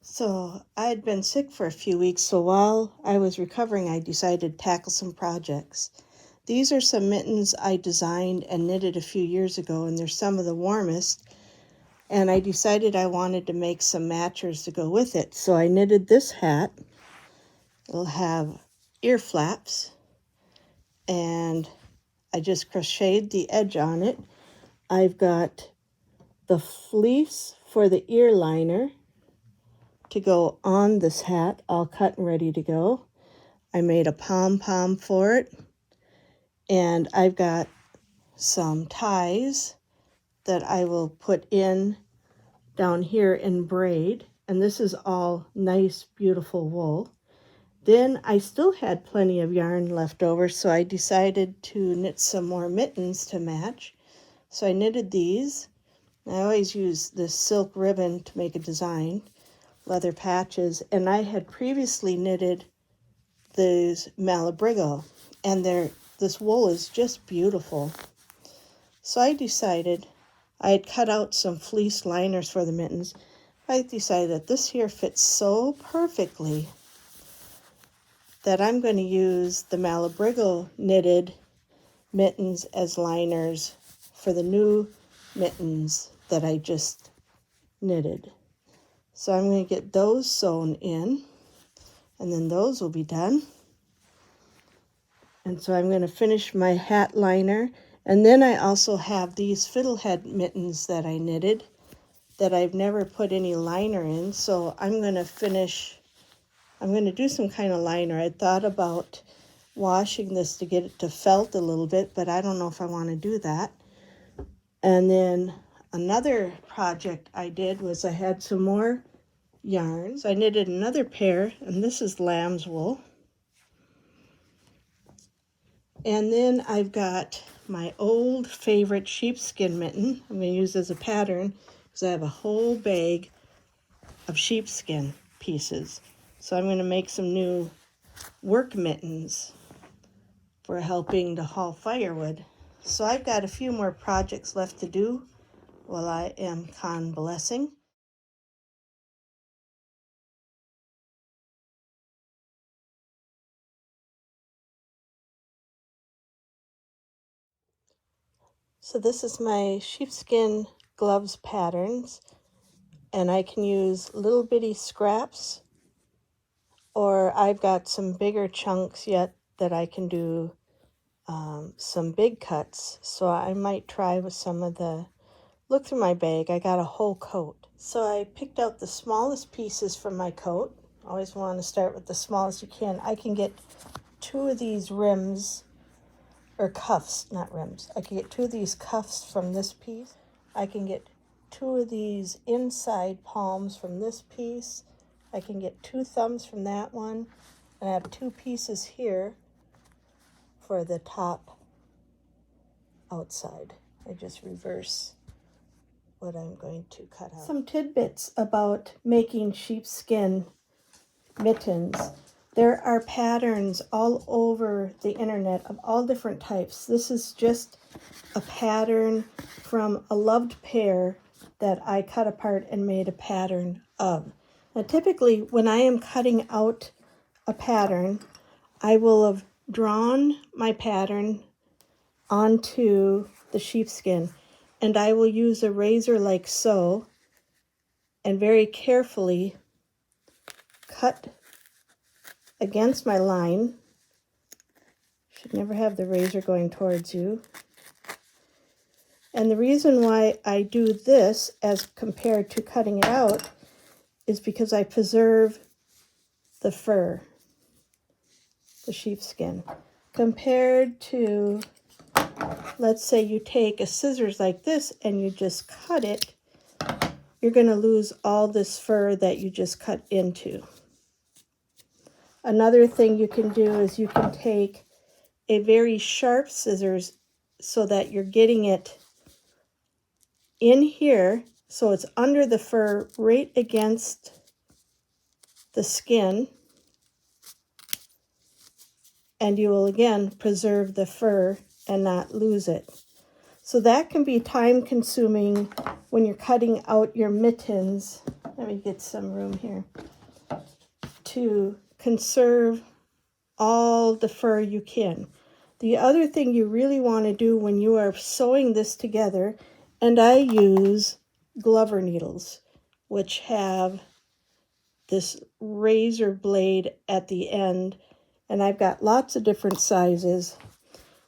So I had been sick for a few weeks, so while I was recovering, I decided to tackle some projects. These are some mittens I designed and knitted a few years ago, and they're some of the warmest. And I decided I wanted to make some matchers to go with it. So I knitted this hat. It'll have ear flaps, and I just crocheted the edge on it. I've got the fleece for the ear liner to go on this hat, all cut and ready to go. I made a pom-pom for it, and I've got some ties that I will put in down here in braid, and this is all nice, beautiful wool. Then I still had plenty of yarn left over, so I decided to knit some more mittens to match. So I knitted these. I always use this silk ribbon to make a design, leather patches, and I had previously knitted these Malabrigo, and this wool is just beautiful. So I decided, I had cut out some fleece liners for the mittens. I decided that this here fits so perfectly that I'm going to use the Malabrigo knitted mittens as liners for the new mittens that I just knitted. So I'm going to get those sewn in, and then those will be done. And so I'm going to finish my hat liner. And then I also have these fiddlehead mittens that I knitted that I've never put any liner in. So I'm going to do some kind of liner. I thought about washing this to get it to felt a little bit, but I don't know if I want to do that. And then another project I did was I had some more yarns. I knitted another pair, and this is lamb's wool. And then I've got my old favorite sheepskin mitten. I'm going to use as a pattern because I have a whole bag of sheepskin pieces. So I'm going to make some new work mittens for helping to haul firewood. So I've got a few more projects left to do while I am convalescing. So this is my sheepskin gloves patterns, and I can use little bitty scraps, or I've got some bigger chunks yet that I can do some big cuts. So I might try with some of the, look through my bag, I got a whole coat. So I picked out the smallest pieces from my coat. Always want to start with the smallest you can. I can get 2 of these rims, or cuffs, not rims. I can get 2 of these cuffs from this piece. I can get 2 of these inside palms from this piece. I can get 2 thumbs from that one. And I have 2 pieces here for the top outside. I just reverse what I'm going to cut out. Some tidbits about making sheepskin mittens. There are patterns all over the internet of all different types. This is just a pattern from a loved pair that I cut apart and made a pattern of. Now typically when I am cutting out a pattern, I will have drawn my pattern onto the sheepskin, and I will use a razor like so and very carefully cut against my line. Should never have the razor going towards you. And the reason why I do this as compared to cutting it out is because I preserve the fur, the sheepskin. Compared to, let's say you take a scissors like this and you just cut it, you're going to lose all this fur that you just cut into. Another thing you can do is you can take a very sharp scissors so that you're getting it in here, so it's under the fur, right against the skin, and you will again preserve the fur and not lose it. So that can be time consuming when you're cutting out your mittens let me get some room here, to conserve all the fur you can. The other thing you really want to do when you are sewing this together, and I use Glover needles, which have this razor blade at the end, and I've got lots of different sizes.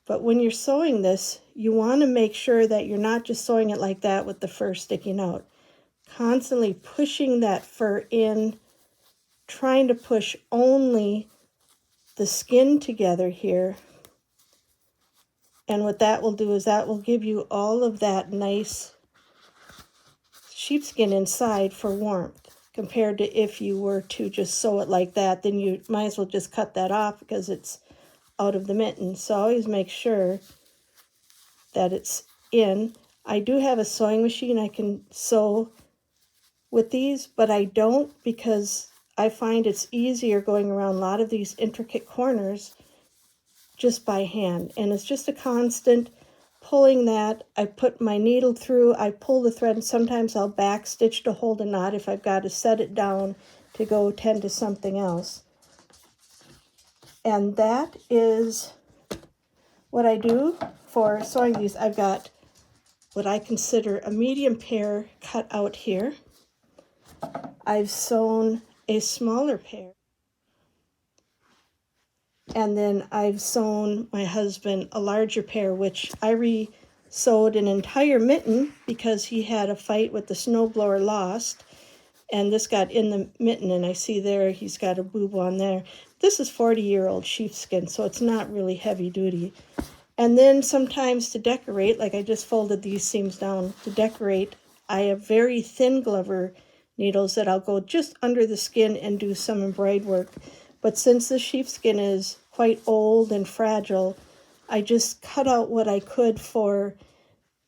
But when you're sewing this, you want to make sure that you're not just sewing it like that with the fur sticking out. Constantly pushing that fur in, trying to push only the skin together here. And what that will do is that will give you all of that nice sheepskin inside for warmth, compared to if you were to just sew it like that, then you might as well just cut that off because it's out of the mitten. So always make sure that it's in. I do have a sewing machine. I can sew with these, but I don't, because I find it's easier going around a lot of these intricate corners just by hand. And it's just a constant pulling that. I put my needle through, I pull the thread, and sometimes I'll back stitch to hold a knot if I've got to set it down to go tend to something else. And that is what I do for sewing these. I've got what I consider a medium pair cut out here. I've sewn a smaller pair. And then I've sewn my husband a larger pair, which I re-sewed an entire mitten because he had a fight with the snowblower, lost. And this got in the mitten, and I see there he's got a boob on there. This is 40-year-old sheepskin, so it's not really heavy duty. And then sometimes to decorate, like I just folded these seams down to decorate, I have very thin Glover needles that I'll go just under the skin and do some embroidered work. But since the sheepskin is quite old and fragile, I just cut out what I could for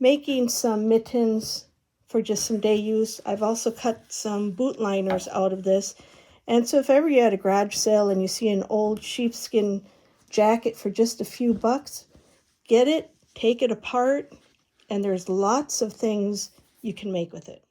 making some mittens for just some day use. I've also cut some boot liners out of this. And so if ever you're at a garage sale and you see an old sheepskin jacket for just a few bucks, get it, take it apart, and there's lots of things you can make with it.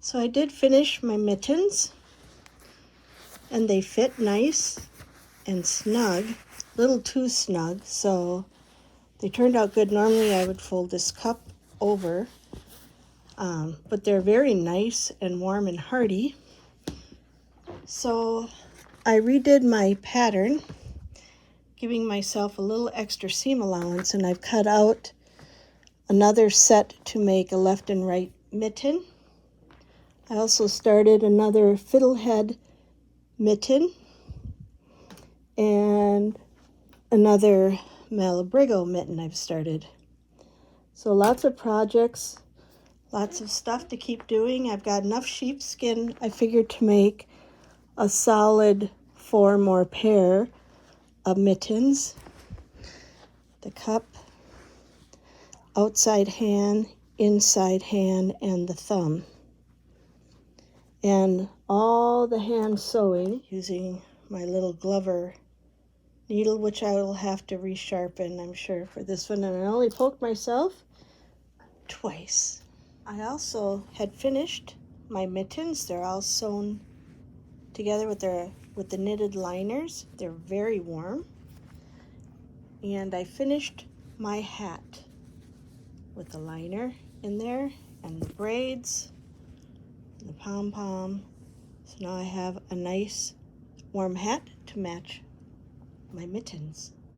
So I did finish my mittens, and they fit nice and snug, a little too snug, so they turned out good. Normally I would fold this cup over, but they're very nice and warm and hardy. So I redid my pattern, giving myself a little extra seam allowance, and I've cut out another set to make a left and right mitten. I also started another fiddlehead mitten and another Malabrigo mitten I've started. So lots of projects, lots of stuff to keep doing. I've got enough sheepskin, I figured, to make a solid 4 more pair of mittens. The cup, outside hand, inside hand, and the thumb. And all the hand sewing using my little Glover needle, which I will have to resharpen, I'm sure, for this one. And I only poked myself twice. I also had finished my mittens. They're all sewn together with the knitted liners. They're very warm. And I finished my hat with the liner in there and the braids. the pom-pom. So now I have a nice warm hat to match my mittens.